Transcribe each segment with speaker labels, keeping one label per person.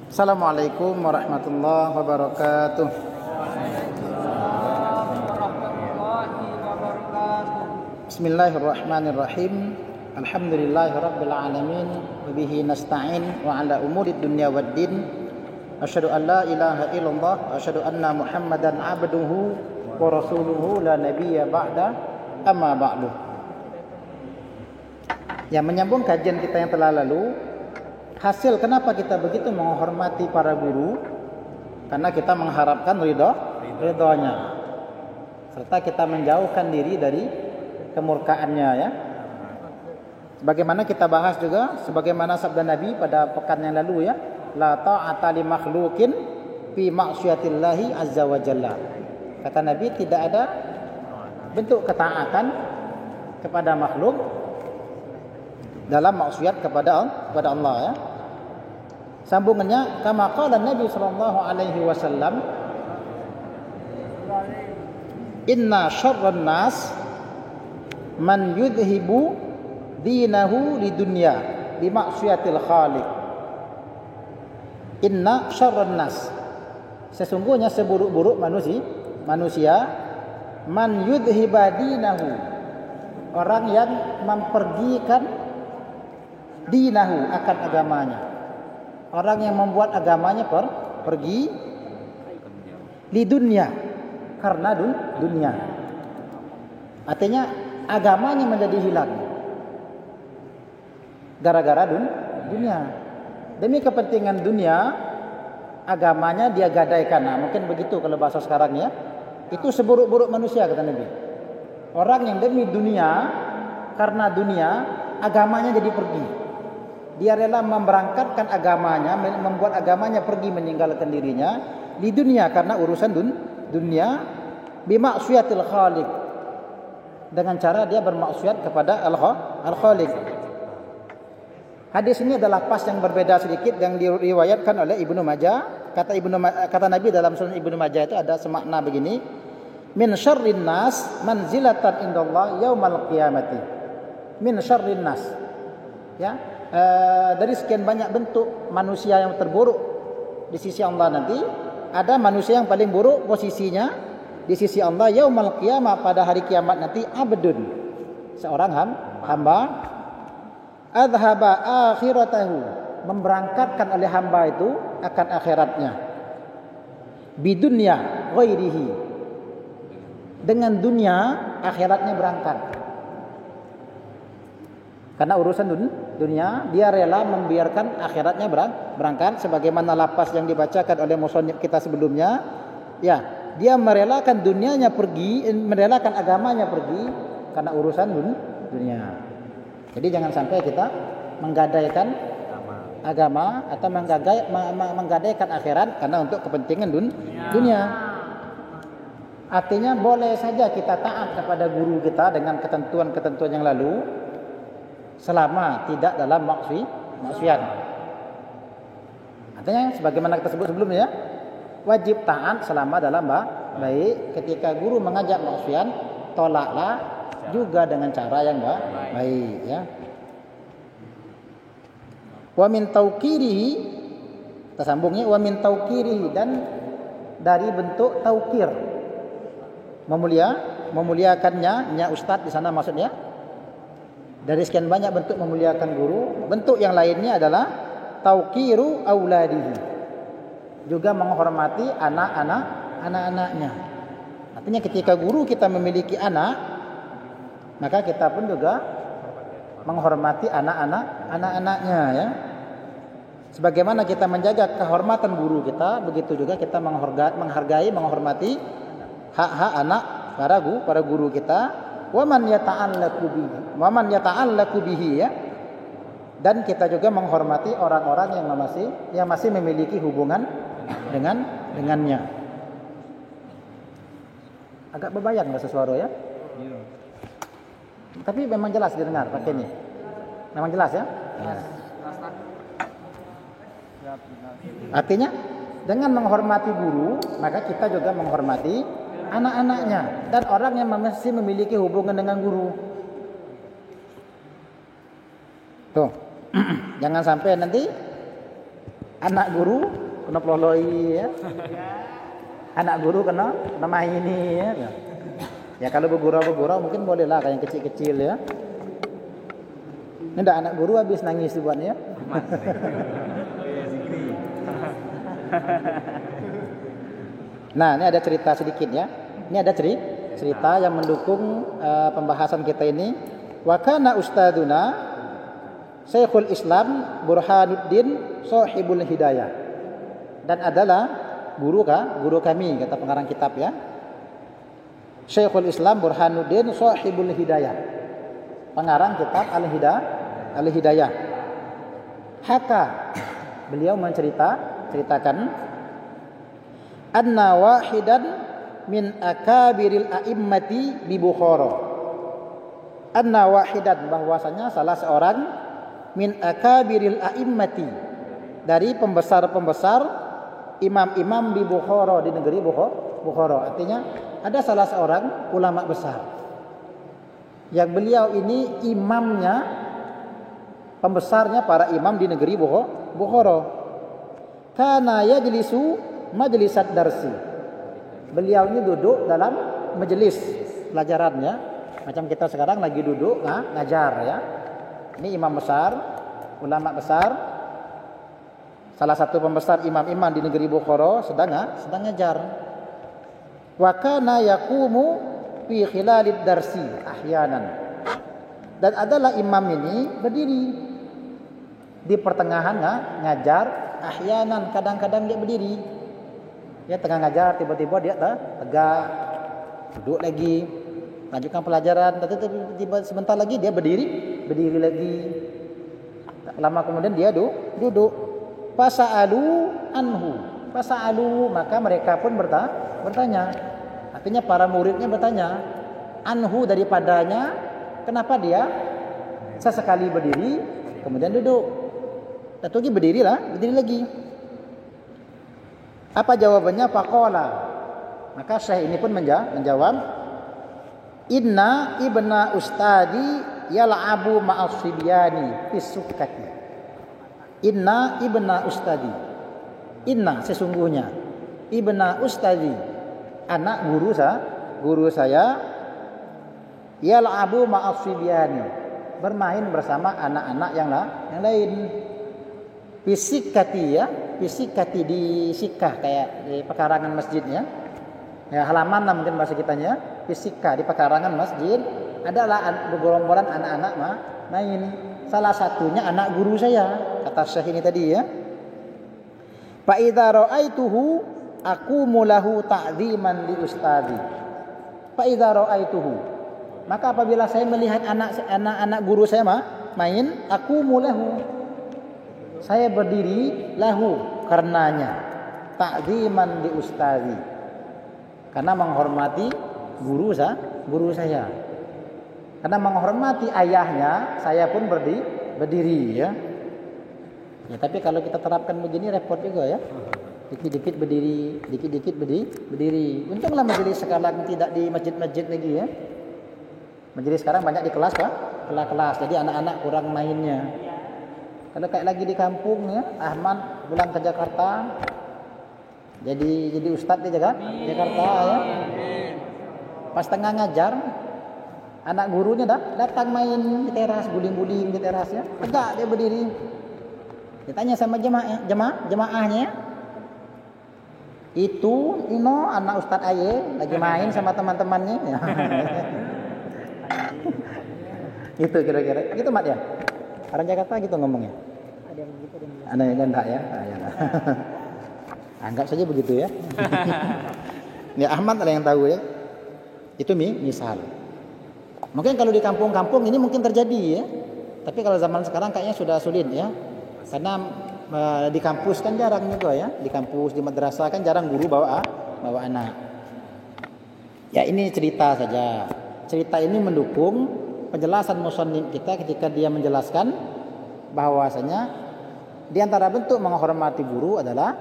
Speaker 1: Assalamualaikum warahmatullahi wabarakatuh. Bismillahirrahmanirrahim. Alhamdulillahi rabbil alamin. Wa bihi nasta'in wa ala umuri dunya waddin. Asyhadu an la ilaha illallah wa asyhadu anna Muhammadan abduhu wa rasuluhu la nabiyya ba'da. Amma ba'du. Yang menyambung kajian kita yang telah lalu, hasil kenapa kita begitu menghormati para guru? Karena kita mengharapkan ridhonya, serta kita menjauhkan diri dari kemurkaannya, ya. Sebagaimana kita bahas juga, sebagaimana sabda Nabi pada pekan yang lalu, ya, la ta'ata li makhluqin fi ma'siyatillahi azza wa jalla. Kata Nabi, tidak ada bentuk ketaatan kepada makhluk dalam maksiat kepada Allah, ya. Sambungannya, kama qala Nabi sallallahu alaihi wasallam, inna syarran nas man yudhibu dinahu lidunya bi maksiatil khaliq. Inna syarran nas, sesungguhnya seburuk-buruk manusia, man yudhiba dinahu, orang yang mempergikan dinahu, akan agamanya, orang yang membuat agamanya pergi di dunia, karena dunia. Artinya agamanya menjadi hilang gara-gara dunia. Demi kepentingan dunia, agamanya dia gadaikan. Nah, mungkin begitu kalau bahasa sekarang, ya. Itu seburuk-buruk manusia, kata Nabi. Orang yang demi dunia, karena dunia, agamanya jadi pergi. Dia rela memberangkatkan agamanya, membuat agamanya pergi, meninggalkan dirinya di dunia karena urusan dunia, bimaksiatil khaliq, dengan cara dia bermaksiat kepada al-khaliq. Hadis ini adalah pas yang berbeda sedikit yang diriwayatkan oleh Ibnu Majah. Kata Nabi dalam Sunan Ibnu Majah itu ada semakna begini: min syarrin nas manzilatan indallah yaumal qiyamati. Min syarrin nas, ya. Dari sekian banyak bentuk manusia yang terburuk di sisi Allah nanti, ada manusia yang paling buruk posisinya di sisi Allah yaumal qiyamah, pada hari kiamat nanti, abdun, seorang hamba, adhaba akhiratahu, memberangkatkan oleh hamba itu akan akhiratnya, bidunya ghairihi, dengan dunia akhiratnya berangkat. Karena urusan dunia, dia rela membiarkan akhiratnya berangkat, sebagaimana lapas yang dibacakan oleh musannif kita sebelumnya. Ya, dia merelakan dunianya pergi, merelakan agamanya pergi karena urusan dunia. Jadi jangan sampai kita menggadaikan agama atau menggadaikan akhirat karena untuk kepentingan dunia. Artinya boleh saja kita taat kepada guru kita dengan ketentuan-ketentuan yang lalu, selama tidak dalam maksiat. Artinya sebagaimana kita sebut sebelumnya, wajib taat selama dalam baik. Ketika guru mengajak maksiat, tolaklah juga dengan cara yang baik, ya. Wa min tauqirihi, kita sambungnya, wa min tauqirihi, dan dari bentuk taukir, memuliakannya, ustaz di sana maksudnya. Dari sekian banyak bentuk memuliakan guru, bentuk yang lainnya adalah tauqiru auladihi, juga menghormati anak-anaknya. Artinya ketika guru kita memiliki anak, maka kita pun juga menghormati anak-anaknya, ya. Sebagaimana kita menjaga kehormatan guru kita, begitu juga kita menghargai, menghormati hak-hak anak para guru kita. Wa man yata'allaqu bihi, ya. Dan kita juga menghormati orang-orang yang masih memiliki hubungan dengannya. Agak berbayang bahasa suara, ya. Tapi memang jelas didengar pakai ini. Memang jelas, ya. Artinya dengan menghormati guru, maka kita juga menghormati anak-anaknya dan orang yang masih memiliki hubungan dengan guru. Tuh. Jangan sampai nanti Anak guru kena peloloi ya. Anak guru kena maini ya. Ya kalau bergurau mungkin bolehlah kayak yang kecil-kecil ya. Ini anak guru habis nangis buatnya. Nah, ini ada cerita sedikit ya. Ini ada cerita yang mendukung pembahasan kita ini. Wa kana ustaduna Syekhul Islam Burhanuddin Shahibul Hidayah. Dan adalah guru kami kata pengarang kitab ya. Syekhul Islam Burhanuddin Shahibul Hidayah. Pengarang kitab Al-Hidayah. Haka beliau ceritakan anna wahidan min akabiril a'immati bi Bukhara. Anna wahidan bahwasanya salah seorang min akabiril a'immati dari pembesar-pembesar imam-imam di Bukhara di negeri Bukhara. Artinya ada salah seorang ulama besar yang beliau ini imamnya, pembesarnya para imam di negeri Bukhara. Kana yajlisu majlisat darsi. Beliau ini duduk dalam majelis pelajarannya, macam kita sekarang lagi duduk ngajar ya. Ini imam besar, ulama besar, salah satu pembesar imam-imam di negeri Bukhara sedang ngajar. Wa kana yaqumu fi khilalid darsi ahyanan. Dan adalah imam ini berdiri di pertengahan ngajar, ahyanan kadang-kadang dia berdiri. Dia tengah ngajar tiba-tiba dia tegak, duduk lagi, lanjutkan pelajaran, tiba-tiba sebentar lagi dia berdiri lagi. Tak lama kemudian dia duduk. Fasa'alu anhu. Fasa'alu, maka mereka pun bertanya. Artinya para muridnya bertanya, anhu daripadanya, kenapa dia sesekali berdiri kemudian duduk. Satu lagi berdiri lagi. Apa jawabannya? Faqala. Maka syekh ini pun menjawab, inna ibna ustadi yal'abu ma'as sibyani fis sukkati. Inna ibna ustadi. Inna sesungguhnya ibna ustadi, anak guru saya yal'abu ma'as sibyani, bermain bersama anak-anak yang lain. Fisikati ya, fisikati di sikah kayak di pekarangan masjidnya. Ya halaman lah mungkin bahasa kitanya. Fisika di pekarangan masjid adalah bergerombolan anak-anak main. Salah satunya anak guru saya, kata syekh ini tadi ya. Fa idza ra'aituhu aqumu lahu ta'dziman li ustadi. Fa idza ra'aituhu, maka apabila saya melihat anak-anak guru saya main, aqumu lahu, saya berdiri lahu karenanya, ta'dziman li ustadi, karena menghormati guru saya. Karena menghormati ayahnya, saya pun berdiri ya. Ya, tapi kalau kita terapkan begini repot juga ya. Dikit-dikit berdiri, dikit-dikit berdiri. Untunglah majelis sekarang tidak di masjid-masjid lagi ya. Majelis sekarang banyak di kelas kelas. Jadi anak-anak kurang mainnya. Kalau kayak lagi di kampung ya, Ahmad pulang ke Jakarta, jadi ustadz di Jakarta ya. Pas tengah ngajar, anak gurunya datang main di teras, guling-guling di teras ya. Tegak dia berdiri. Ditanya sama jemaahnya, itu anak Ustadz Aye lagi main sama teman-temannya. Ya. Itu kira-kira. Gitu Mat ya. Orang Jakarta gitu ngomongnya. Ada yang begitu, ada yang enggak ya. Anggap saja begitu ya. Ya Ahmad ada yang tahu ya. Itu misal. Mungkin kalau di kampung-kampung ini mungkin terjadi ya. Tapi kalau zaman sekarang kayaknya sudah sulit ya. Karena di kampus kan jarang juga ya. Di kampus, di madrasah kan jarang guru bawa anak. Ya ini cerita saja. Cerita ini mendukung penjelasan musannif kita ketika dia menjelaskan bahwasanya di antara bentuk menghormati guru adalah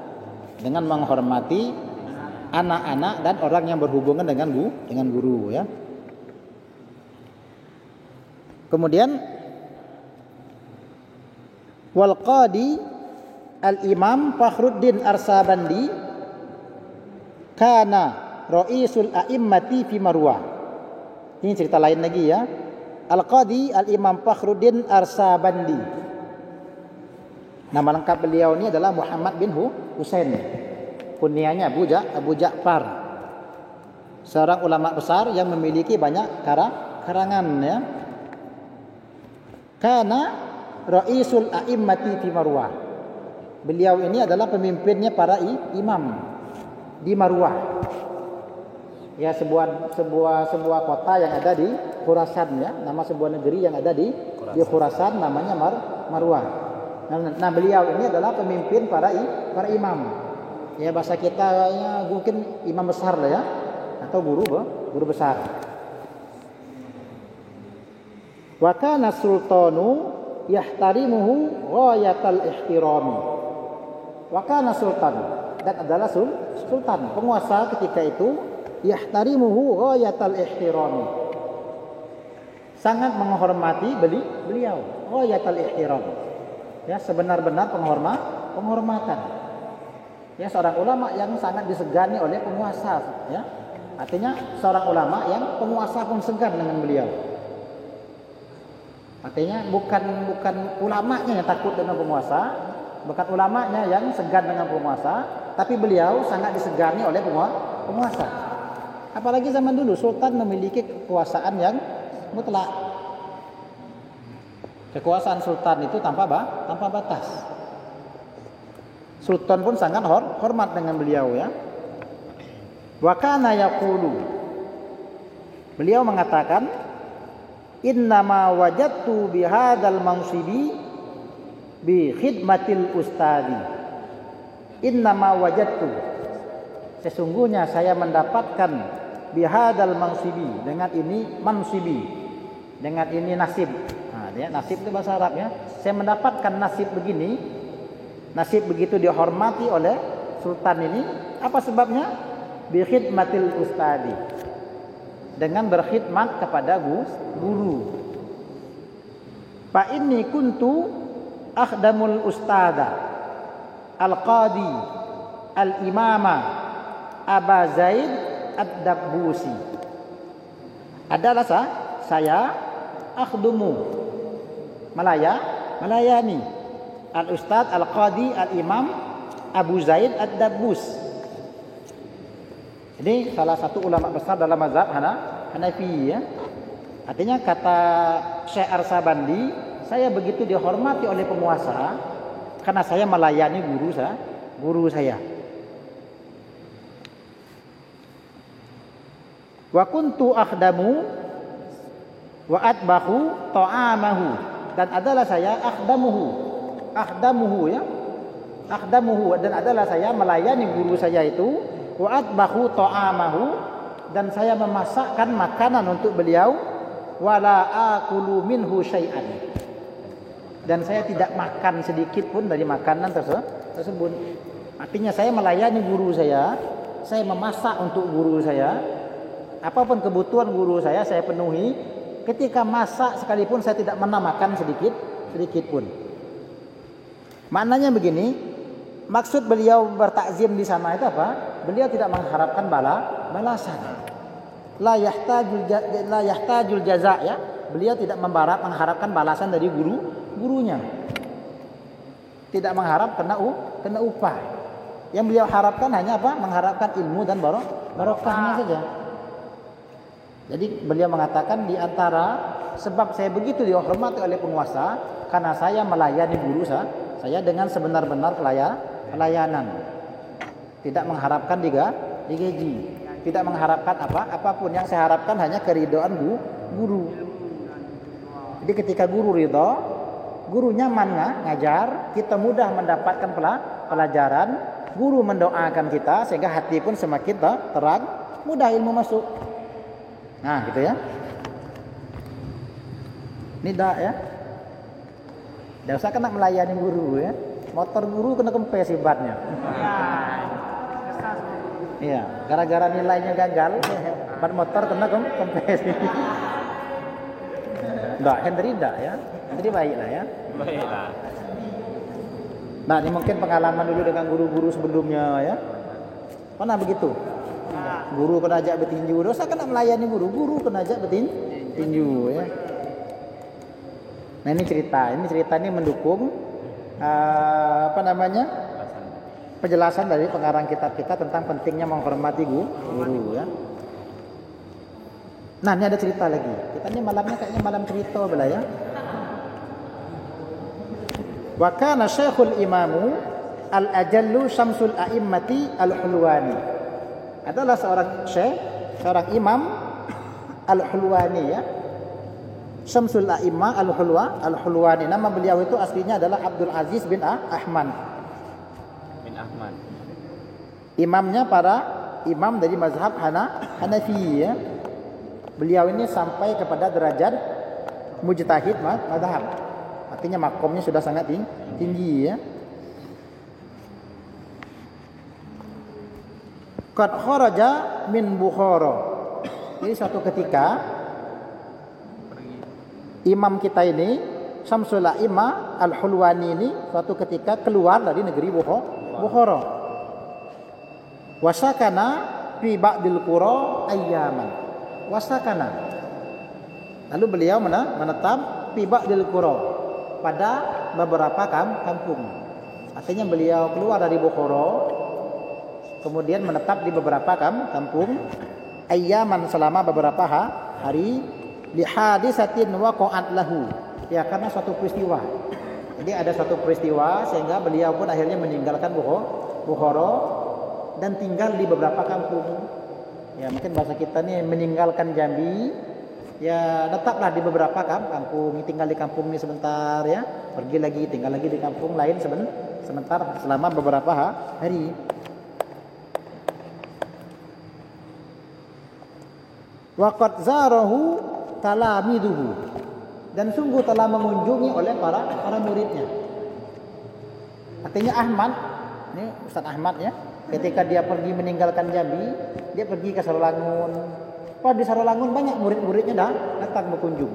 Speaker 1: dengan menghormati anak-anak dan orang yang berhubungan dengan guru ya. Kemudian wal qadi Al-Imam Fakhruddin Arsabandi kana ra'isul a'immati fi Marwah. Ini cerita lain lagi ya. Al-Qadi Al-Imam Fakhruddin Arsabandi. Nama lengkap beliau ini adalah Muhammad bin Husain. Kunyahnya Abu Ja'far. Seorang ulama besar yang memiliki banyak karangan ya. Kana ra'isul a'immati fi Marwah. Beliau ini adalah pemimpinnya para imam di Marwah. Ya, sebuah kota yang ada di Khurasan ya, nama sebuah negeri yang ada di Khurasan namanya Marwah. Nah, beliau ini adalah pemimpin para imam. Ya, bahasa kita ya mungkin imam besar lah ya, atau guru besar. Wa kana sultanu yahtarimuhu ghayatal ihtirami. Wa kana sultan, dan adalah sultan, penguasa ketika itu, yahtarimuhu ghayatal ihtirami, sangat menghormati beliau, ghayatal ihtiram, ya, sebenar-benar penghormatan. Ya, seorang ulama yang sangat disegani oleh penguasa ya. Artinya seorang ulama yang penguasa pun segan dengan beliau. Artinya bukan ulamanya yang takut dengan penguasa, bukan ulamanya yang segan dengan penguasa, tapi beliau sangat disegani oleh penguasa. Apalagi zaman dulu sultan memiliki kekuasaan yang mutlak. Kekuasaan sultan itu tanpa batas. Sultan pun sangat hormat dengan beliau ya. Wa kana yaqulu, beliau mengatakan, innama wajadtu bihadzal mansibi bi khidmatil ustadi. Innama wajadtu, sesungguhnya saya mendapatkan bihadzal mansibi, dengan ini mansibi, dengan ini nasib. Nah, ya, nasib itu bahasa Arab ya. Saya mendapatkan nasib begini, nasib begitu dihormati oleh sultan ini. Apa sebabnya? Bi khidmatil ustadi, dengan berkhidmat kepada guru. Fa inni kuntu akhdamul ustada al-qadi al-imama Aba Zaid ad-Dabbusi. Adalah saya akhdumu, melayani al-ustad al-qadi al-imam Abu Zaid ad-Dabbus. Ini salah satu ulama besar dalam mazhab Hanafi ya. Artinya kata Syekh Arsabandi, saya begitu dihormati oleh penguasa karena saya melayani guru saya. Wa kuntu akhdamu wa atbahu ta'amahu, dan adalah saya akhdamuhu ya. Akhdamuhu, dan adalah saya melayani guru saya itu. Wa atbahu ta'amahu, dan saya memasakkan makanan untuk beliau. Wala akulu minhu syai'an, dan saya tidak makan sedikit pun dari makanan tersebut. Artinya saya melayani guru saya memasak untuk guru saya. Apapun kebutuhan guru saya penuhi. Ketika masak sekalipun saya tidak pernah makan sedikit pun. Maknanya begini, maksud beliau bertakzim di sana itu apa? Beliau tidak mengharapkan balasan. La yahtajul jaza ya. Beliau tidak mengharapkan balasan dari gurunya. Tidak mengharap kena upah. Yang beliau harapkan hanya apa? Mengharapkan ilmu dan barokahnya saja. Jadi beliau mengatakan, di antara sebab saya begitu dihormati oleh penguasa karena saya melayani guru saya dengan sebenar-benar pelayanan. Tidak mengharapkan digaji, tidak mengharapkan apapun. Yang saya harapkan hanya keridhaan guru. Jadi ketika guru ridha, guru nyaman ngajar, kita mudah mendapatkan pelajaran, guru mendoakan kita sehingga hati pun semakin terang, mudah ilmu masuk. Nah, gitu ya. Nida ya. Tidak usah kena melayani guru ya. Motor guru kena kempes ibaratnya. Iya, gara-gara nilainya gagal, ban motor kena kempes. Henry ya. Henry baiklah ya. Baiklah. Nah, ini mungkin pengalaman dulu dengan guru-guru sebelumnya ya. Pernah begitu? Guru kena ajak bertinju, dosa kena melayani guru kena ajak bertinju ya. Nah, ini cerita ini mendukung penjelasan dari pengarang kitab kita tentang pentingnya menghormati guru ya. Nah, ini ada cerita lagi. Kita ini malamnya kayaknya malam cerita belah ya. Wa kana Syekhul Imamu Al-Ajallu Syamsul A'immati Al-Hulwani. Adalah seorang imam Al-Hulwani ya. Syamsul A'immah Al-Hulwani. Nama beliau itu aslinya adalah Abdul Aziz bin Ahmad. Imamnya para imam dari mazhab Hanafi ya. Beliau ini sampai kepada derajat mujtahid mazhab. Artinya makomnya sudah sangat tinggi ya. Qad kharaja min Bukhara. Jadi suatu ketika imam kita ini Syamsul A'immah Al-Hulwani ini suatu ketika keluar dari negeri Bukhara. Wasakana fi ba'dil qura ayyaman. Wasakana. Lalu beliau menetap fi ba'dil qura, pada beberapa kampung. Artinya beliau keluar dari Bukhara kemudian menetap di beberapa kampung ayyaman, selama beberapa hari, li hadisatin waqa'at lahu. Ya, karena suatu peristiwa. Jadi ada suatu peristiwa sehingga beliau pun akhirnya meninggalkan Bukhara dan tinggal di beberapa kampung. Ya, mungkin bahasa kita nih meninggalkan Jambi. Ya, tetaplah di beberapa kampung, tinggal di kampung ini sebentar ya, pergi lagi, tinggal lagi di kampung lain sebentar selama beberapa hari. Waqad zarahu talamiduhu, dan sungguh telah mengunjungi oleh para muridnya. Artinya Ahmad, ini Ustaz Ahmad ya, ketika dia pergi meninggalkan Jambi, dia pergi ke Sarolangun. Di Sarolangun banyak murid-muridnya datang berkunjung.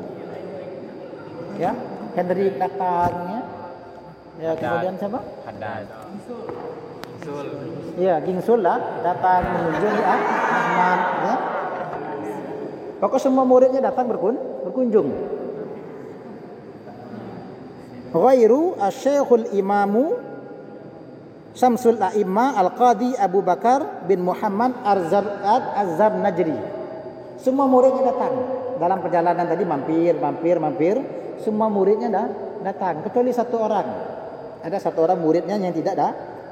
Speaker 1: Ya, Hendrik datang ya. Ya, kemudian siapa? Haddad. Gingsul. Ya, Gingsul datang mengunjungi Ahmad ya. Pokoknya semua muridnya datang berkunjung. Ghairu asy-Syekhul Imamu Syamsul A'immah Al-Qadi Abu Bakar bin Muhammad Az-Zarnajri. Semua muridnya datang. Dalam perjalanan tadi mampir. Semua muridnya datang. Kecuali satu orang. Ada satu orang muridnya yang tidak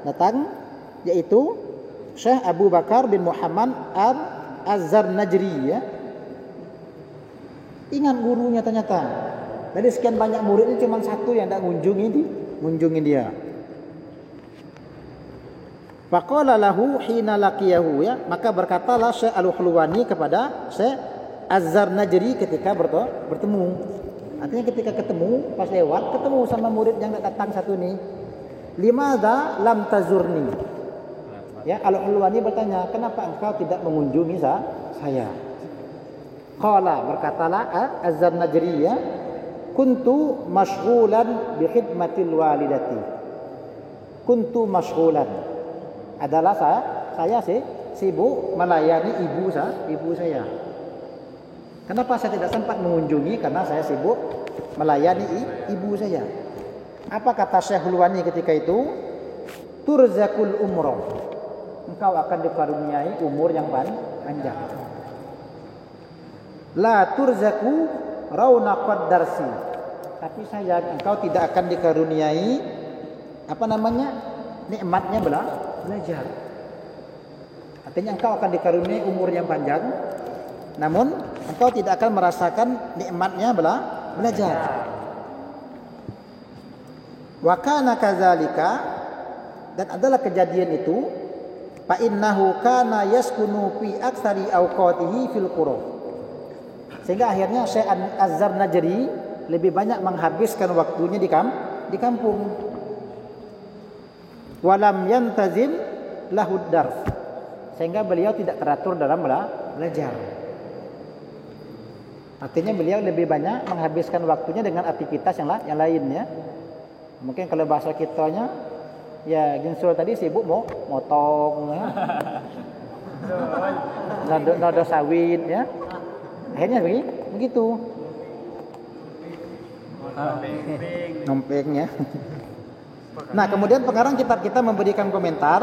Speaker 1: datang. Yaitu Syekh Abu Bakar bin Muhammad Az-Zarnajri ya. Ingat gurunya ternyata. Dari sekian banyak muridnya cuma satu yang tidak mengunjungi dia. Faqala lahu hina laqiyahu ya, maka berkatalah Syekh Al-Hulwani kepada Syekh Az-Zarnajri ketika bertemu. Artinya ketika ketemu, pas lewat ketemu sama murid yang datang satu ini. Limadza lam tazurni? Ya, Al-Hulwani bertanya, "Kenapa engkau tidak mengunjungi saya?" Qala, berkatalah Az-Zarnajri ya, "Kuntu masyghulan bi khidmatil walidati." Kuntu masyghulan adalah saya sibuk melayani ibu saya. Kenapa saya tidak sempat mengunjungi? Karena saya sibuk melayani ibu saya. Apa kata Syekh Hulwani ketika itu? Turzakul umroh. Engkau akan dikaruniai umur yang panjang. La turzaku raunaqad darsi. Tapi sayang engkau tidak akan dikaruniai nikmatnya belajar. Artinya engkau akan dikaruniai umur yang panjang, namun engkau tidak akan merasakan nikmatnya belajar. Wa kana kadzalika, dan adalah kejadian itu, fa innahu kana yaskunu fi aktsari awqatihi fil qura. Sehingga akhirnya Syekh Az-Zarnajri lebih banyak menghabiskan waktunya di kampung. Walam yantazim lahud dars, sehingga beliau tidak teratur dalam belajar. Artinya beliau lebih banyak menghabiskan waktunya dengan aktivitas yang lain ya. Mungkin kalau bahasa kitanya Ya, Ginsul tadi sibuk mau motong ya. Nodo sawit ya. Akhirnya begitu. Nompengnya. Nah, kemudian pengarang kitab kita memberikan komentar,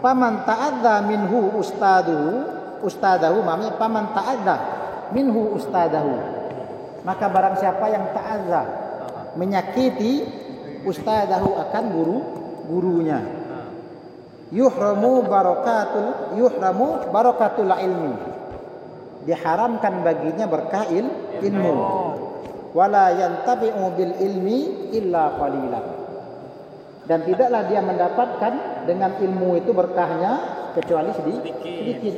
Speaker 1: paman ta'adza minhu ustadahu, maksudnya paman ta'adza minhu ustadahu. Maka barang siapa yang ta'adza, menyakiti ustadahu akan gurunya, yuhramu barakatul ilmi, diharamkan baginya berkah ilmu, wala yantabi'u bil ilmi illa qalilan, dan tidaklah dia mendapatkan dengan ilmu itu berkahnya kecuali sedikit.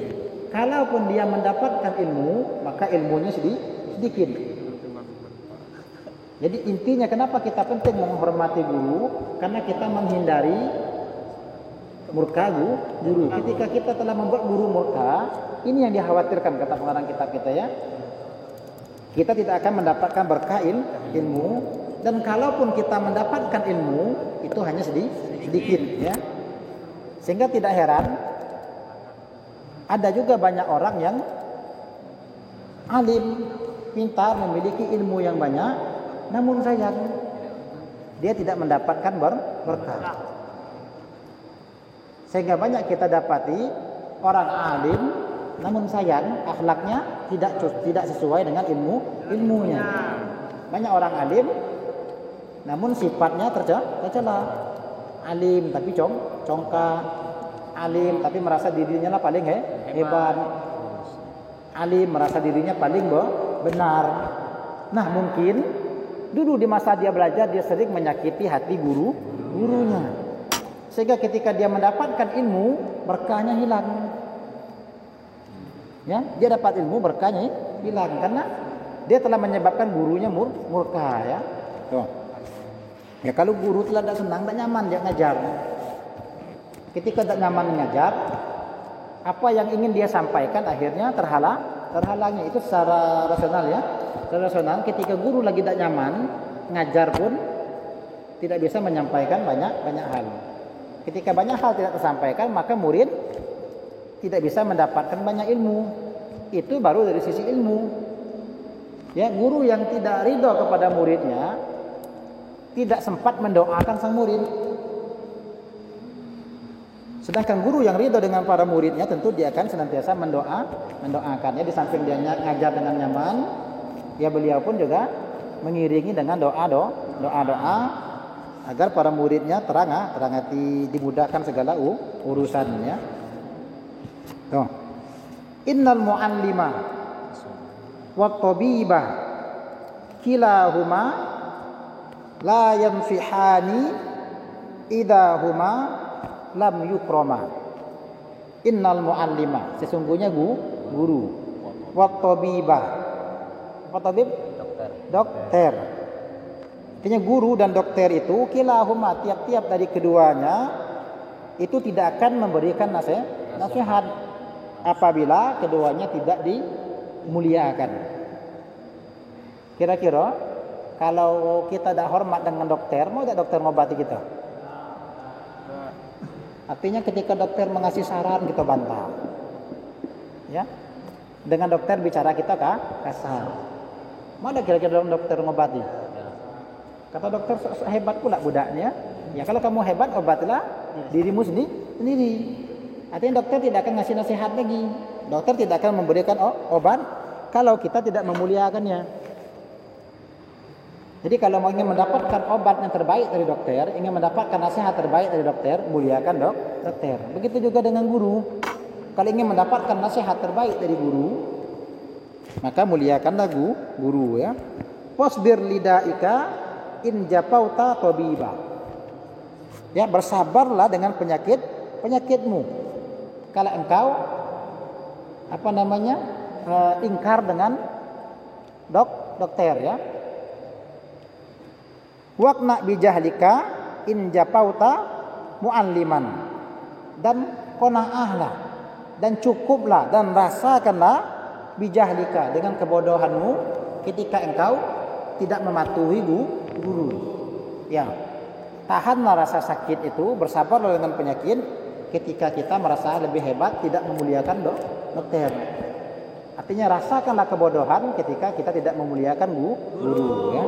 Speaker 1: Kalaupun dia mendapatkan ilmu, maka ilmunya sedikit. Jadi intinya kenapa kita penting menghormati guru? Karena kita menghindari murka guru. Ketika kita telah membuat guru murka, ini yang dikhawatirkan kata pengarang kitab kita ya. Kita tidak akan mendapatkan berkah ilmu, dan kalaupun kita mendapatkan ilmu itu hanya sedikit ya. Sehingga tidak heran ada juga banyak orang yang alim, pintar, memiliki ilmu yang banyak, namun sayang dia tidak mendapatkan berkah. Sehingga banyak kita dapati orang alim namun sayang akhlaknya tidak sesuai dengan ilmunya. Banyak orang alim namun sifatnya tercela. Alim tapi congkak, alim tapi merasa dirinya lah paling hebat, alim merasa dirinya paling benar. Nah, mungkin dulu di masa dia belajar dia sering menyakiti hati gurunya, sehingga ketika dia mendapatkan ilmu berkahnya hilang. Ya, dia dapat ilmu berkahnya hilang karena dia telah menyebabkan gurunya murka ya. Tuh. Ya, kalau guru telah tidak senang, tidak nyaman dia ngajar. Ketika tidak nyaman mengajar, apa yang ingin dia sampaikan akhirnya terhalangi. Itu secara rasional ya. Secara rasional, ketika guru lagi tidak nyaman, ngajar pun tidak bisa menyampaikan banyak hal. Ketika banyak hal tidak tersampaikan, maka murid tidak bisa mendapatkan banyak ilmu. Itu baru dari sisi ilmu. Ya, guru yang tidak ridho kepada muridnya tidak sempat mendoakan sang murid. Sedangkan guru yang ridho dengan para muridnya tentu dia akan senantiasa mendoakan. Ya, di samping dia ngajar dengan nyaman, ya beliau pun juga mengiringi dengan doa agar para muridnya terangati, dimudahkan segala urusannya. Tuh. Innal muallima wa tabibah kilahuma la yanfihani idza huma lam yukrama. Innal muallima, sesungguhnya guru, wa tabibah, wa tabib dokter. Artinya guru dan dokter itu kilahuma, tiap-tiap dari keduanya itu tidak akan memberikan nasihat apabila keduanya tidak dimuliakan. Kira-kira kalau kita tidak hormat dengan dokter, mau tidak dokter ngobati kita? Artinya ketika dokter mengasih saran kita bantah. Ya. Dengan dokter bicara kita kasar. Mau tidak kira-kira dokter ngobati? Kata dokter hebat pula budaknya. Ya, kalau kamu hebat obatilah dirimu sendiri. Artinya dokter tidak akan ngasih nasihat lagi. Dokter tidak akan memberikan obat kalau kita tidak memuliakannya. Jadi kalau ingin mendapatkan obat yang terbaik dari dokter, ingin mendapatkan nasihat terbaik dari dokter, muliakan dokter. Begitu juga dengan guru. Kalau ingin mendapatkan nasihat terbaik dari guru, maka muliakanlah guru ya. Wasbir lidaika in japauta tabiba. Ya, bersabarlah dengan penyakitmu. Kalau engkau ingkar dengan dokter ya. Waqna bijahlika in japauta mualliman, dan qanaahlah dan cukuplah dan rasakanlah bijahlika dengan kebodohanmu ketika engkau tidak mematuhi guru. Ya. tahanlah rasa sakit itu, bersabarlah dengan penyakit ketika kita merasa lebih hebat, tidak memuliakan dokter. Artinya rasakanlah kebodohan ketika kita tidak memuliakan guru ya.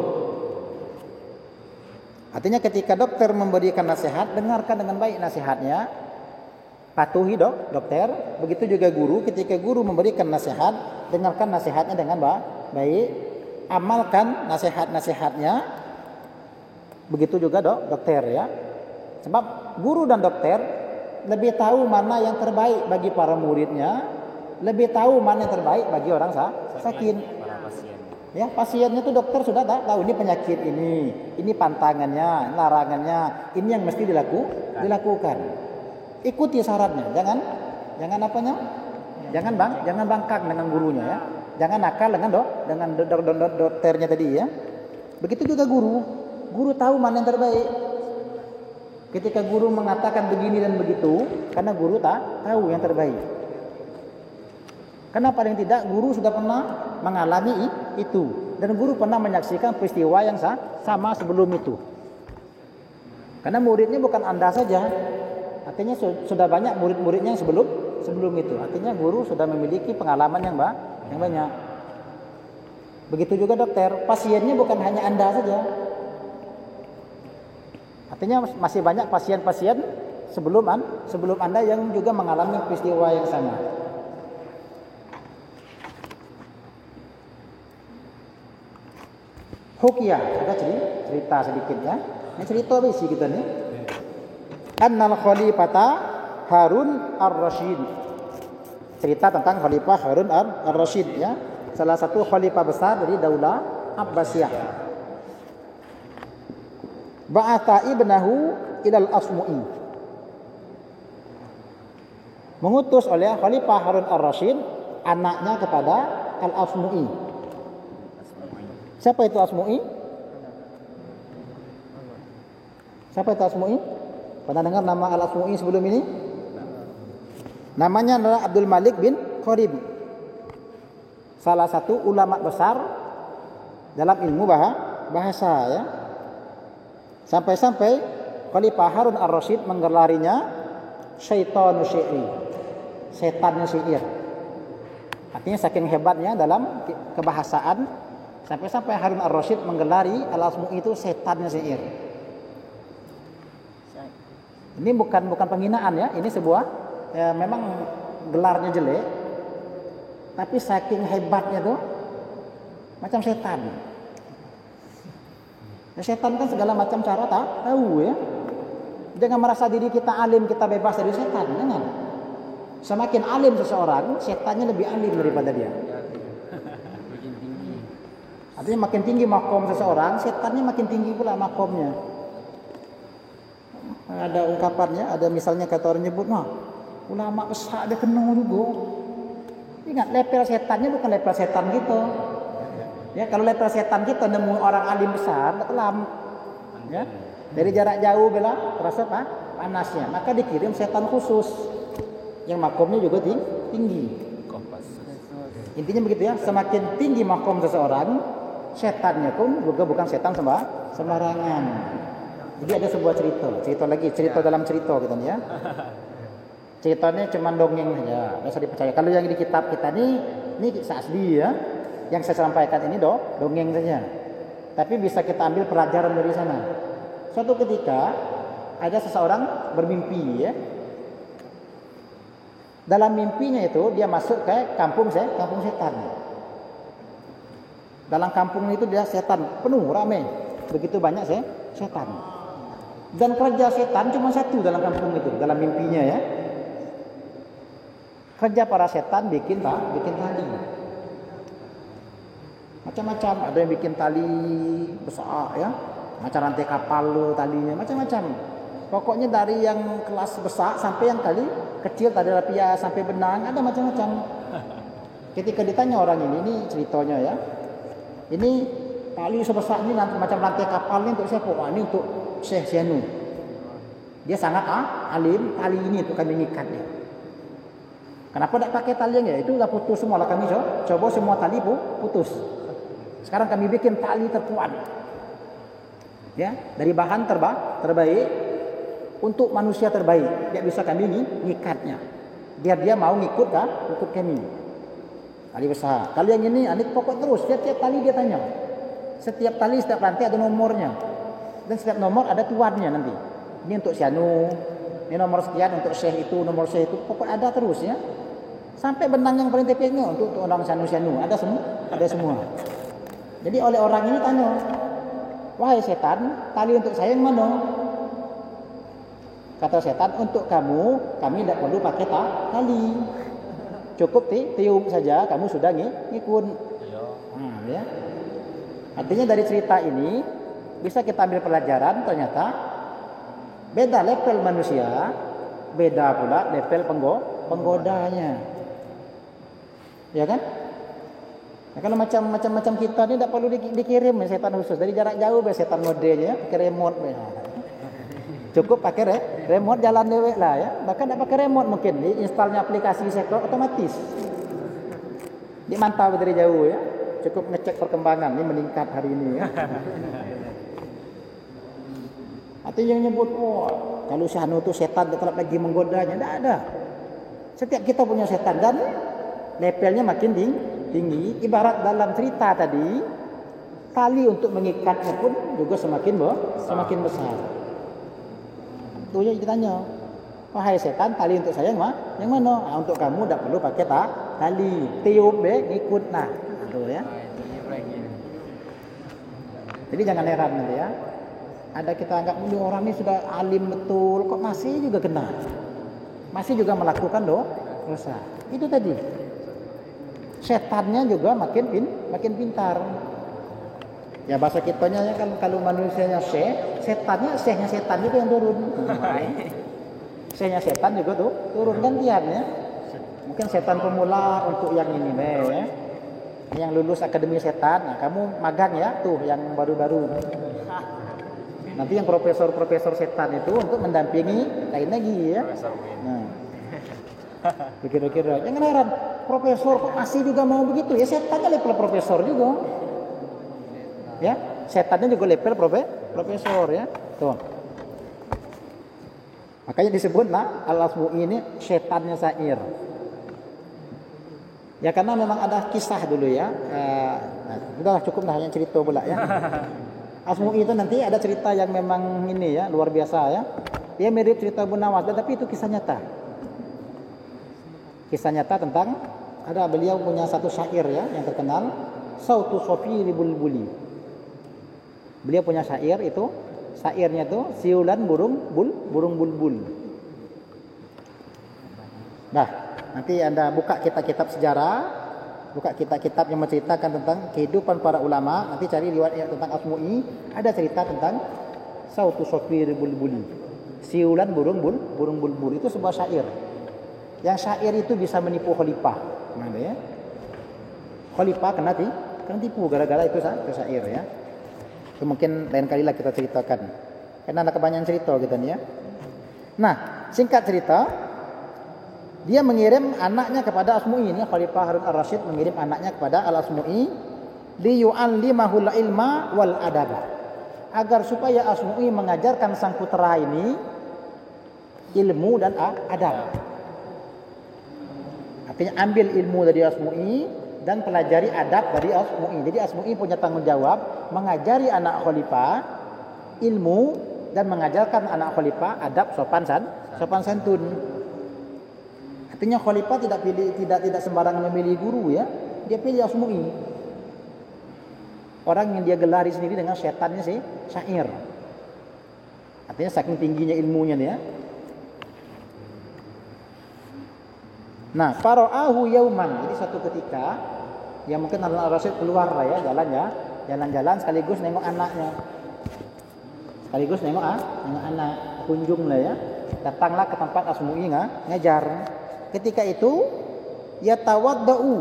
Speaker 1: Artinya ketika dokter memberikan nasihat, dengarkan dengan baik nasihatnya. Patuhi dokter. Begitu juga guru, ketika guru memberikan nasihat, dengarkan nasihatnya dengan baik. Amalkan nasihat-nasihatnya. Begitu juga dokter ya. Sebab guru dan dokter lebih tahu mana yang terbaik bagi para muridnya, lebih tahu mana yang terbaik bagi orang sakit. Ya, pasiennya tuh dokter sudah tahu ini penyakit ini pantangannya, larangannya, ini yang mesti dilakukan. Ikuti syaratnya, jangan apanya? Jangan bangkang dengan gurunya ya. Jangan nakal dengan dokternya tadi ya. Begitu juga guru tahu mana yang terbaik. Ketika guru mengatakan begini dan begitu, karena guru tahu yang terbaik. Karena paling tidak guru sudah pernah mengalami itu. Dan guru pernah menyaksikan peristiwa yang sama sebelum itu. Karena muridnya bukan Anda saja. Artinya sudah banyak murid-muridnya yang sebelum itu. Artinya guru sudah memiliki pengalaman yang banyak. Begitu juga dokter. Pasiennya bukan hanya Anda saja. Artinya masih banyak pasien-pasien sebelum Anda yang juga mengalami peristiwa yang sama. Hukiyah, ada cerita sedikit ya. Ini cerita besi kita nih. Annal Khalifata Harun ar-Rasyid. Cerita tentang Khalifah Harun ar-Rasyid ya. Salah satu khalifah besar dari Daulah Abbasiyah. Ba'atha ibnahu ilal Asmu'i. Mengutus oleh Khalifah Harun ar-Rasyid anaknya kepada Al-Asmu'i. Siapa itu Asmu'i? Siapa itu Asmu'i? Pernah dengar nama Al-Asmu'i sebelum ini? Namanya adalah Abdul Malik bin Qorib. Salah satu ulama besar dalam ilmu bahasa ya. Sampai-sampai Khalifah Harun ar-Rasyid menggelarinya Syaitanu Syi'ri. Setannya syair. Artinya saking hebatnya dalam kebahasaan, sampai-sampai Harun ar-Rasyid menggelari Al-Asmu'i itu setannya syair. Ini bukan penghinaan ya, ini sebuah ya, memang gelarnya jelek, tapi saking hebatnya tuh macam setan. Ya, setan kan segala macam cara tahu ya. Jangan merasa diri kita alim, kita bebas dari setan, jangan. Semakin alim seseorang, setannya lebih alim daripada dia. Artinya makin tinggi makom seseorang, setannya makin tinggi pula makomnya. Ada ungkapannya, ada misalnya kata orang nyebut, nah ulama besar dia kenal juga. Ingat, level setannya bukan level setan gitu. Ya, kalau level setan kita nemu orang alim besar, tak kelam. Ya, dari jarak jauh bela terasa panasnya, maka dikirim setan khusus yang makomnya juga tinggi. Intinya begitu ya, semakin tinggi makom seseorang, setannya pun juga bukan setan sembarangan. Jadi ada sebuah cerita dalam cerita gitu ya. Ceritanya cuma dongeng saja, nggak usah dipercaya. Kalau yang di kitab kita ini kisah asli ya. Yang saya sampaikan ini dongeng saja. Tapi bisa kita ambil pelajaran dari sana. Suatu ketika ada seseorang bermimpi ya. Dalam mimpinya itu dia masuk ke kampung setan. Dalam kampung itu dia setan penuh ramai. Begitu banyak setan. Dan kerja setan cuma satu dalam kampung itu, dalam mimpinya ya. Kerja para setan bikin tali. Macam-macam, ada yang bikin tali besar ya. Macam rantai kapal talinya, macam-macam. Pokoknya dari yang kelas besar sampai yang tali kecil, tali rapia sampai benang, ada macam-macam. Ketika ditanya orang ini ceritanya ya. Ini tali sebesar ini macam rantai kapal ini untuk siapa? Wah, ini untuk Syekh Sianu. Dia sangat alim, tali ini untuk kami ngikatnya. Kenapa tidak pakai tali yang ya? Itu sudah putus semua lah, kami coba semua tali putus. Sekarang kami bikin tali terkuat. Ya, dari bahan terbaik untuk manusia terbaik. Dia bisa kami ngikatnya. Biar dia mau ngikut kami. Tali besar. Tali yang ini anik pokok terus. Setiap tali dia tanya. Setiap tali, setiap rantai ada nomornya. Dan setiap nomor ada tuannya nanti. Ini untuk si anu, ini nomor sekian untuk syekh itu, nomor syekh itu. Pokok ada terus ya. Sampai benang yang paling tepatnya untuk orang sianu. Ada semua. Jadi oleh orang ini tanya, wahai setan, tali untuk saya yang mana? Kata setan, untuk kamu, kami tidak perlu pakai tali. Cukup tiup saja, kamu sudah ngikut. Nah, ya. Artinya dari cerita ini bisa kita ambil pelajaran, ternyata beda level manusia, beda pula level penggodanya. Ya kan? Nah, kalau macam kita ini tidak perlu dikirim setan khusus dari jarak jauh, setan modelnya pakai remote. Cukup pakai remote jalan dewek lah ya. Bahkan tidak pakai remote mungkin installnya aplikasi sektor otomatis. Dimantau dari jauh ya. Cukup ngecek perkembangan ini meningkat hari ini ya. Artinya yang nyebut kalau si anu itu setan tetap lagi menggodanya, tidak ada. Setiap kita punya setan dan levelnya makin tinggi. Ibarat dalam cerita tadi, tali untuk mengikatnya pun juga semakin besar. Itu ya ditanya, wahai setan, tali untuk saya yang mana? Nah, untuk kamu tidak perlu pakai tali, tiup ngikut nah. Itu ya. Jadi jangan heran nanti ya. Ada kita anggap ini orang ini sudah alim betul, kok masih juga kena, masih juga melakukan dosa. Itu tadi. Setannya juga makin pintar. Ya bahasa kitanya ya kan kalau manusianya setannya setan juga yang turun. Setan juga turun gantian ya. Mungkin setan pemula untuk yang ini ya. Yang lulus akademi setan, nah kamu magang ya tuh yang baru-baru. Nanti yang profesor setan itu untuk mendampingi lain lagi ya. Nah. Kira-kira jangan heran, profesor kok masih juga mau begitu ya, setannya level profesor juga. Ya, setannya juga level profesor ya. Tuh. Makanya disebut Al-Asmu'i ini setannya syair. Ya karena memang ada kisah dulu ya. Udah cukup hanya cerita pula ya. Asmu'i itu nanti ada cerita yang memang ini ya, luar biasa ya. Dia mirip cerita Abu Nawas, tapi itu kisah nyata. Kisah nyata tentang ada beliau punya satu syair ya yang terkenal, Sautu Sofiri Bulbuli. Beliau punya syair itu, syairnya itu siulan burung bulbul. Nah, nanti Anda buka kitab sejarah, buka kitab yang menceritakan tentang kehidupan para ulama, nanti cari riwayat tentang Asmu'i, ada cerita tentang Sautu Sofiri Bulbuli. Siulan burung bulbul itu sebuah syair. Yang syair itu bisa menipu khalifah. Mana ya? Khalifah kena tipu gara-gara itu syair ya. Itu mungkin lain kali lah kita ceritakan. Karena ada kebanyakan cerita kita nih ya. Nah, singkat cerita, dia mengirim anaknya kepada Asmu'i. Ini Khalifah Harun Ar-Rasyid mengirim anaknya kepada Al-Asmu'i liyu'allimahul ilma wal adaba. Agar supaya Asmu'i mengajarkan sang putra ini ilmu dan adab. Artinya ambil ilmu dari Asmu'i dan pelajari adab dari Asmu'i. Jadi Asmu'i punya tanggung jawab mengajari anak khalifah ilmu dan mengajarkan anak khalifah adab sopan santun. Artinya khalifah tidak sembarangan memilih guru ya. Dia pilih Asmu'i. Orang yang dia gelari sendiri dengan setannya syair. Artinya saking tingginya ilmunya nih ya. Nah, fara'ahu yauman. Jadi suatu ketika ya mungkin Harun Ar-Rasyid keluar lah ya, jalan-jalan sekaligus nengok anaknya. Sekaligus nengok anak, kunjung lah ya. Datanglah ke tempat Asmu'i ngajar. Ketika itu yatawaddau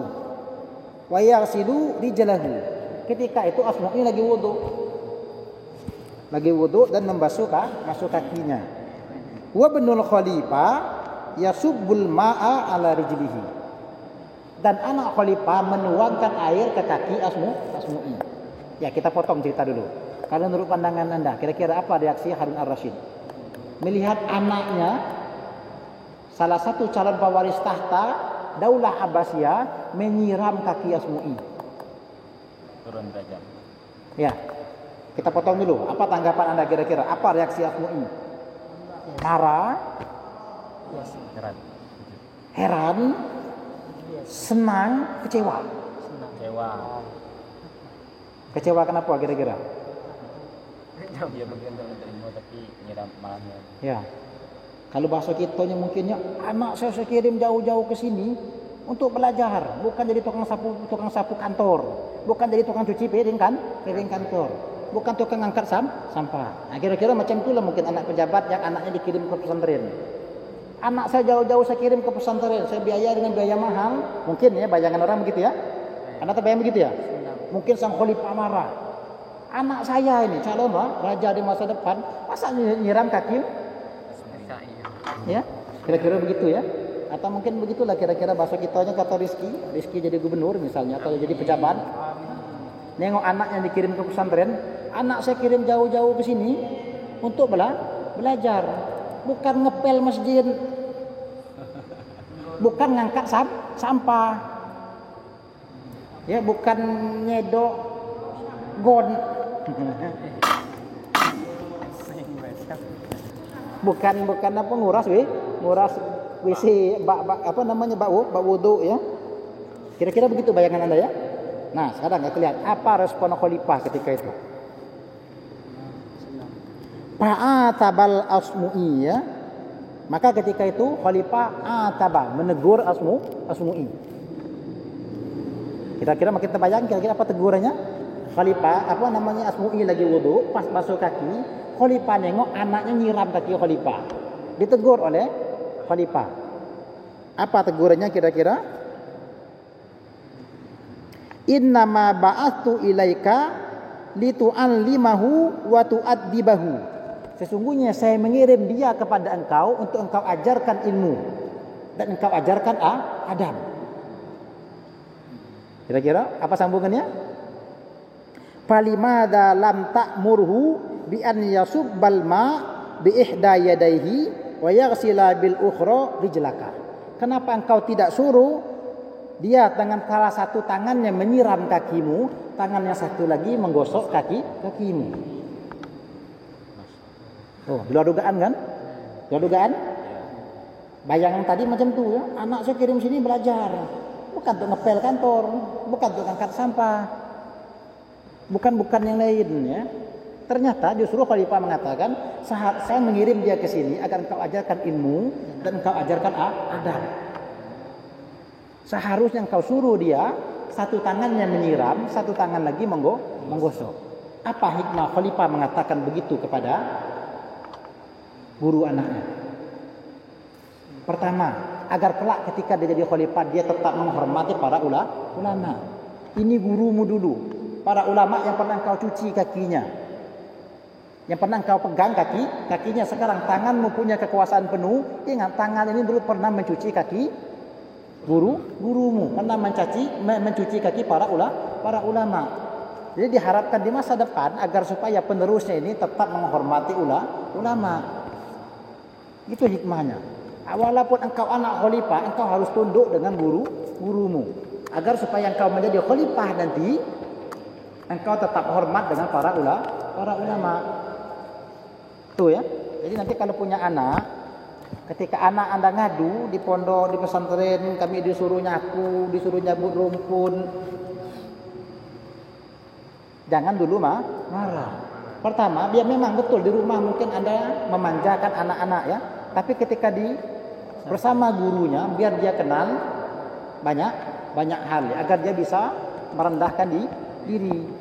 Speaker 1: wa yaghsilu rijlahu. Ketika itu Asmu'i lagi wudu dan membasuh kakinya. Wa benul khalifah yasubbul ma'a ala rijlihi. Dan anak khalifah menuangkan air ke kaki Asmu'i. Ya, kita potong cerita dulu. Kalau menurut pandangan Anda, kira-kira apa reaksi Harun ar-Rasyid? Melihat anaknya, salah satu calon pewaris tahta Daulah Abbasiyah, menyiram kaki Asmu'i.
Speaker 2: Turun derajat.
Speaker 1: Ya, kita potong dulu. Apa tanggapan Anda kira-kira? Apa reaksi Asmu'i? Marah, heran, senang, kecewa. Kecewa kenapa kira-kira?
Speaker 2: Dia bagian dari ilmu tapi nyiram malahnya.
Speaker 1: Ya. Kalau bahasa kitanya mungkinnya anak saya kirim jauh-jauh ke sini untuk belajar, bukan jadi tukang sapu kantor, bukan jadi tukang cuci piring kantor, bukan tukang angkat sampah. Nah, kira-kira macam itulah mungkin anak pejabat yang anaknya dikirim ke pesantren. Anak saya jauh-jauh saya kirim ke pesantren, saya biaya dengan biaya mahal, mungkin ya bayangan orang begitu ya. Anda terbayang begitu ya? Mungkin sang khalifah marah. Anak saya ini calon raja di masa depan, masa nyiram kaki? Ya, kira-kira begitu ya. Atau mungkin begitulah kira-kira bahasa kitanya kata Rizki jadi gubernur misalnya atau jadi pejabat. Nengok anak yang dikirim ke pesantren, anak saya kirim jauh-jauh ke sini untuk belajar, bukan ngepel masjid, bukan ngangkat sampah, ya bukan nyedok gon, bukan apa nguras WC bak wudu ya. Kira-kira begitu bayangan Anda ya. Nah, sekarang kita lihat apa respon khalifah ketika itu. Fa'atabal Asmu'i ya. Maka ketika itu khalifah ataba menegur Asmu'i. Kira-kira makin terbayang kira-kira apa tegurannya? Khalifah Asmu'i lagi wudu, pas basuh kaki, khalifah nengok anaknya nyiram kaki khalifah. Ditegur oleh khalifah. Apa tegurannya kira-kira? Innama ba'attu ilaika litu'allimahu wa tu'addibahu. Sesungguhnya saya mengirim dia kepada engkau untuk engkau ajarkan ilmu dan engkau ajarkan adab. Kira-kira apa sambungannya? Falimada lam ta'murhu bi an yasubbal ma bi ihda yadayhi wa yaghsila bil ukhra rijlaka. Kenapa engkau tidak suruh dia dengan salah satu tangannya menyiram kakimu, tangannya satu lagi menggosok kakimu? Oh, di luar dugaan kan? Di luar dugaan? Bayangan tadi macam tu ya. Anak saya kirim sini belajar, bukan untuk ngepel kantor, bukan untuk angkat sampah, bukan yang lain ya. Ternyata justru khalifah mengatakan, saya mengirim dia ke sini agar engkau ajarkan ilmu dan engkau ajarkan adab. Seharusnya engkau suruh dia satu tangannya menyiram, satu tangan lagi menggosok. Apa hikmah khalifah mengatakan begitu kepada guru anaknya? Pertama, agar kelak ketika dia jadi khalifah dia tetap menghormati para ulama. Ini gurumu dulu, para ulama yang pernah engkau cuci kakinya, yang pernah engkau pegang kakinya. Sekarang tanganmu punya kekuasaan penuh. Ingat, tangan ini dulu pernah mencuci kaki gurumu, pernah mencuci kaki para ulama. Jadi diharapkan di masa depan agar supaya penerusnya ini tetap menghormati ulama. Itu hikmahnya. Walaupun engkau anak khalifah, engkau harus tunduk dengan gurumu agar supaya engkau menjadi khalifah nanti engkau tetap hormat dengan para ulama. Tuh ya. Jadi nanti kalau punya anak, ketika anak Anda ngadu di pondok, di pesantren, kami disuruh nyapu, disuruh nyabut rumpun, jangan dulu marah. Pertama, biar memang betul di rumah mungkin Anda memanjakan anak-anak ya, tapi ketika bersama gurunya, biar dia kenal banyak hal ya, agar dia bisa merendahkan diri.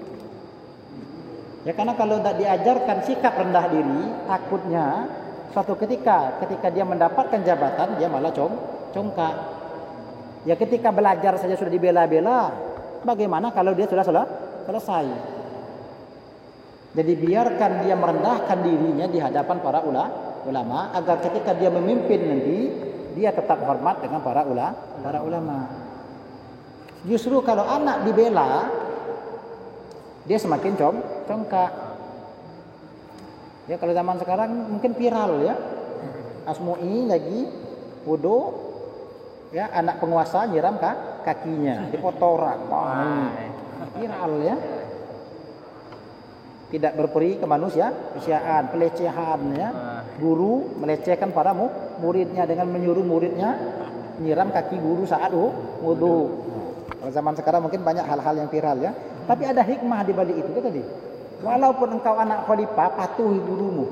Speaker 1: Ya, karena kalau tidak diajarkan sikap rendah diri, takutnya suatu ketika dia mendapatkan jabatan, dia malah congkak. Ya, ketika belajar saja sudah dibela-bela, bagaimana kalau dia sudah selesai? Jadi biarkan dia merendahkan dirinya di hadapan para ulama, agar ketika dia memimpin nanti, dia tetap hormat dengan para ulama. Justru kalau anak dibela, dia semakin congkak. Ya kalau zaman sekarang mungkin viral ya. Asmu'i lagi wudu, ya anak penguasa nyiram kakinya, dipotong orang. Wah, viral ya. Tidak berperi ke manusiaan, pelecehan ya. Guru melecehkan para muridnya dengan menyuruh muridnya nyiram kaki guru saat wudu. Kalau zaman sekarang mungkin banyak hal-hal yang viral ya. Tapi ada hikmah di balik itu tadi. Walaupun engkau anak khalifah, patuhi gurumu.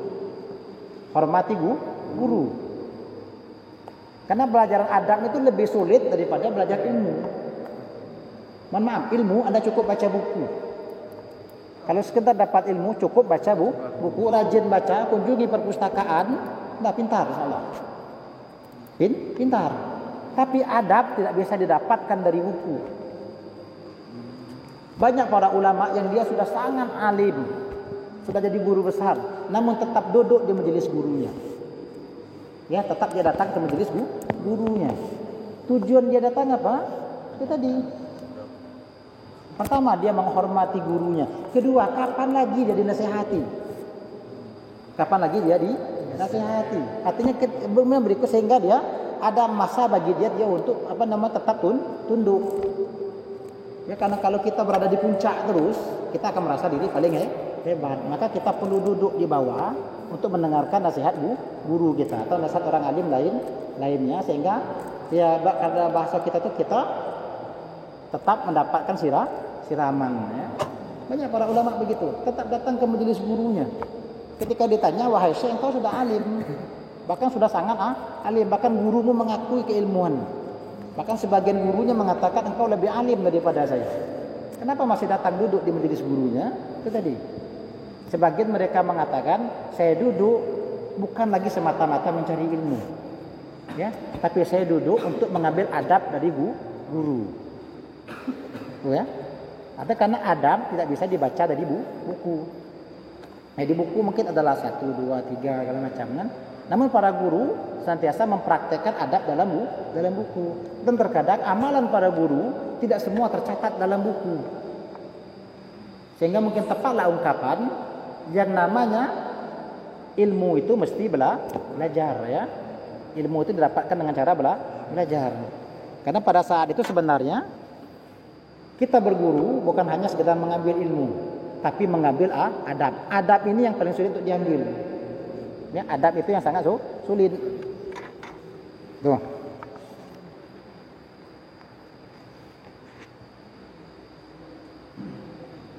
Speaker 1: Hormati guru. Karena belajar adab itu lebih sulit daripada belajar ilmu. Mohon maaf, ilmu Anda cukup baca buku. Kalau sekedar dapat ilmu cukup baca buku, rajin baca, kunjungi perpustakaan, dah pintar insyaallah. Pintar. Tapi adab tidak bisa didapatkan dari buku. Banyak para ulama yang dia sudah sangat alim, sudah jadi guru besar, namun tetap duduk di majelis gurunya. Ya, tetap dia datang ke majelis gurunya. Tujuan dia datang apa? Itu tadi. Pertama, dia menghormati gurunya. Kedua, kapan lagi dia dinasihati? Kapan lagi dia dinasihati? Artinya berikut sehingga dia ada masa bagi dia untuk tetap tunduk. Ya, karena kalau kita berada di puncak terus, kita akan merasa diri paling hebat. Maka kita perlu duduk di bawah untuk mendengarkan nasihat guru kita atau nasihat orang alim lainnya, sehingga ya karena bahasa kita tuh kita tetap mendapatkan siraman ya. Banyak para ulama begitu, tetap datang ke majelis gurunya. Ketika ditanya, wahai Syekh, engkau sudah alim, bahkan sudah sangat alim, bahkan gurumu mengakui keilmuan. Bahkan sebagian gurunya mengatakan engkau lebih alim daripada saya. Kenapa masih datang duduk di majelis gurunya? Itu tadi. Sebagian mereka mengatakan, saya duduk bukan lagi semata-mata mencari ilmu, ya, tapi saya duduk untuk mengambil adab dari guru. Ya, ada karena adab tidak bisa dibaca dari buku. Nah, di buku mungkin adalah 1, 2, 3 segala macam kan. Namun para guru senantiasa mempraktekkan adab dalam buku. Dan terkadang amalan para guru tidak semua tercatat dalam buku. Sehingga mungkin tepatlah ungkapan yang namanya ilmu itu mesti belajar ya. Ilmu itu didapatkan dengan cara belajar. Karena pada saat itu sebenarnya kita berguru bukan hanya sekedar mengambil ilmu, tapi mengambil adab. Adab ini yang paling sulit untuk diambil. Ya, adab itu yang sangat sulit. Tuh.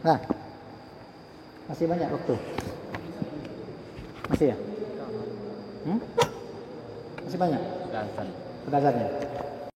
Speaker 1: Nah, masih banyak waktu. Masih ya? Masih banyak. Sudah azannya.